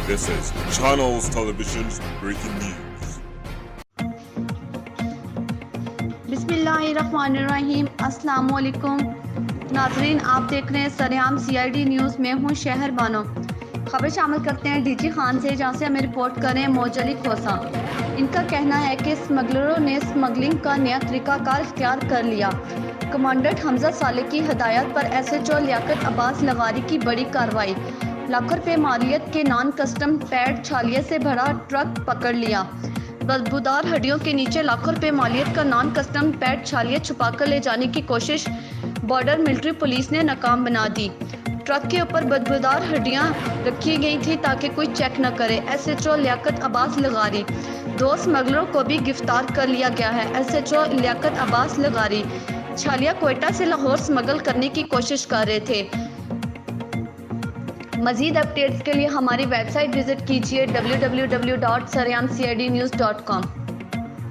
This is Channels Television's breaking news. बिस्मिल्लाहिर्रहमानिर्रहीम। अस्सलाम वालेकुम नाजरीन, आप देख रहे हैं सरेआम CID न्यूज़ में हूँ शहर बानो। खबर शामिल करते हैं डीजी खान से, जहाँ से हमें रिपोर्ट करें मौजली खोसा। इनका कहना है कि स्मगलरों ने स्मगलिंग का नया तरीकाकार इख्तियार कर लिया। कमांडेंट हमजा साले की हदायत पर SHO लियाकत अब्बास लगारी की बड़ी कार्रवाई। लाखों रुपये मालियत के नॉन कस्टम पैड छालिये से भरा ट्रक पकड़ लिया। बदबूदार हड्डियों के नीचे लाखों रुपये मालियत का नॉन कस्टम पैड छालिये छुपाकर ले जाने की कोशिश बॉर्डर मिलिट्री पुलिस ने नाकाम बना दी। ट्रक के ऊपर बदबूदार हड्डियां रखी गई थी ताकि कोई चेक न करे। SHO लियाकत अब्बास लगारी। 2 स्मगलरों को भी गिरफ्तार कर लिया गया है। SHO लियाकत अब्बास लगारी छालिया कोयटा से लाहौर स्मगल करने की कोशिश कर रहे थे। मज़ीद अपडेट्स के लिए हमारी वेबसाइट विजिट कीजिए www.sareamcidnews.com।